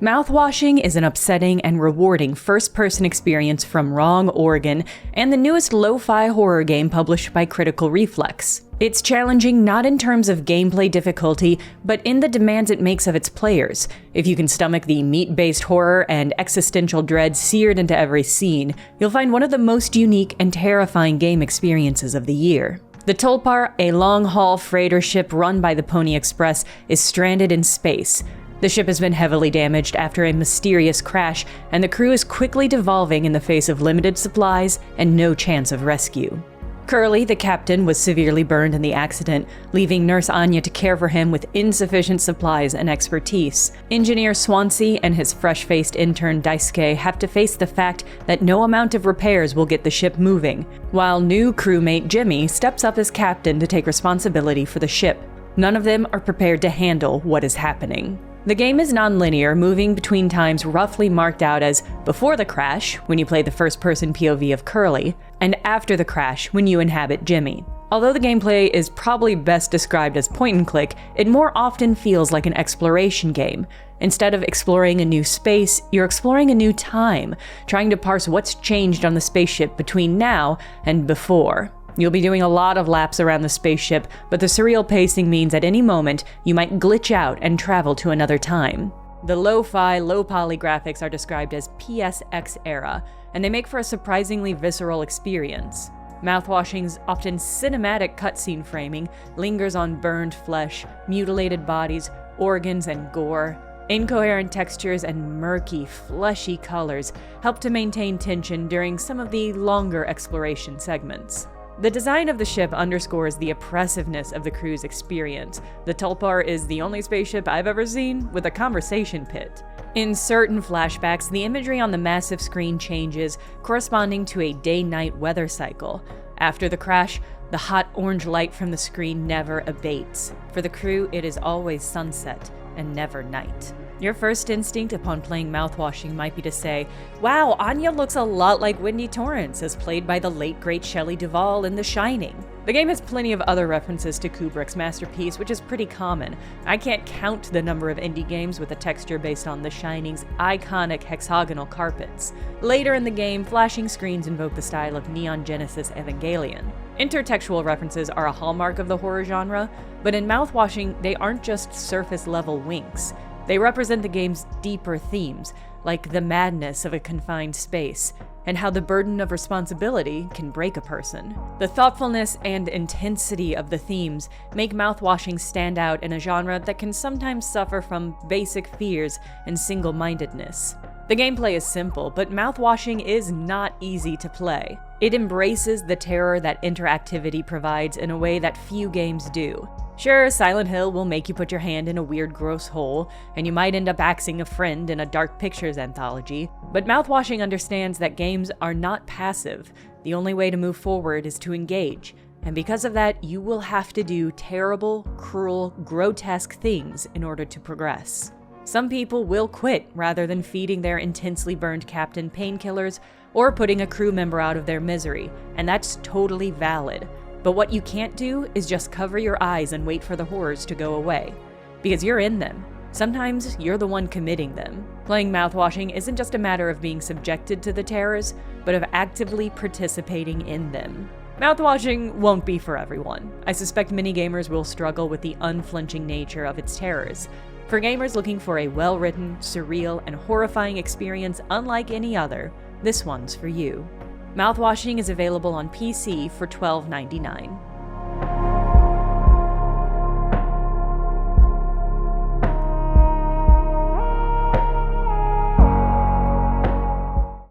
Mouthwashing is an upsetting and rewarding first-person experience from Wrong, Oregon, and the newest lo-fi horror game published by Critical Reflex. It's challenging not in terms of gameplay difficulty, but in the demands it makes of its players. If you can stomach the meat-based horror and existential dread seared into every scene, you'll find one of the most unique and terrifying game experiences of the year. The Tulpar, a long-haul freighter ship run by the Pony Express, is stranded in space. The ship has been heavily damaged after a mysterious crash, and the crew is quickly devolving in the face of limited supplies and no chance of rescue. Curly, the captain, was severely burned in the accident, leaving Nurse Anya to care for him with insufficient supplies and expertise. Engineer Swansea and his fresh-faced intern Daisuke have to face the fact that no amount of repairs will get the ship moving, while new crewmate Jimmy steps up as captain to take responsibility for the ship. None of them are prepared to handle what is happening. The game is non-linear, moving between times roughly marked out as before the crash, when you play the first-person POV of Curly, and after the crash, when you inhabit Jimmy. Although the gameplay is probably best described as point-and-click, it more often feels like an exploration game. Instead of exploring a new space, you're exploring a new time, trying to parse what's changed on the spaceship between now and before. You'll be doing a lot of laps around the spaceship, but the surreal pacing means at any moment you might glitch out and travel to another time. The lo-fi, low-poly graphics are described as PSX era, and they make for a surprisingly visceral experience. Mouthwashing's often cinematic cutscene framing lingers on burned flesh, mutilated bodies, organs, and gore. Incoherent textures and murky, fleshy colors help to maintain tension during some of the longer exploration segments. The design of the ship underscores the oppressiveness of the crew's experience. The Tulpar is the only spaceship I've ever seen with a conversation pit. In certain flashbacks, the imagery on the massive screen changes, corresponding to a day-night weather cycle. After the crash, the hot orange light from the screen never abates. For the crew, it is always sunset and never night. Your first instinct upon playing Mouthwashing might be to say, wow, Anya looks a lot like Wendy Torrance, as played by the late great Shelley Duvall in The Shining. The game has plenty of other references to Kubrick's masterpiece, which is pretty common. I can't count the number of indie games with a texture based on The Shining's iconic hexagonal carpets. Later in the game, flashing screens invoke the style of Neon Genesis Evangelion. Intertextual references are a hallmark of the horror genre, but in Mouthwashing, they aren't just surface-level winks. They represent the game's deeper themes, like the madness of a confined space, and how the burden of responsibility can break a person. The thoughtfulness and intensity of the themes make Mouthwashing stand out in a genre that can sometimes suffer from basic fears and single-mindedness. The gameplay is simple, but Mouthwashing is not easy to play. It embraces the terror that interactivity provides in a way that few games do. Sure, Silent Hill will make you put your hand in a weird, gross hole, and you might end up axing a friend in a Dark Pictures anthology, but Mouthwashing understands that games are not passive. The only way to move forward is to engage, and because of that, you will have to do terrible, cruel, grotesque things in order to progress. Some people will quit rather than feeding their intensely burned captain painkillers or putting a crew member out of their misery, and that's totally valid. But what you can't do is just cover your eyes and wait for the horrors to go away. Because you're in them. Sometimes you're the one committing them. Playing Mouthwashing isn't just a matter of being subjected to the terrors, but of actively participating in them. Mouthwashing won't be for everyone. I suspect many gamers will struggle with the unflinching nature of its terrors. For gamers looking for a well-written, surreal, and horrifying experience unlike any other, this one's for you. Mouthwashing is available on PC for $12.99.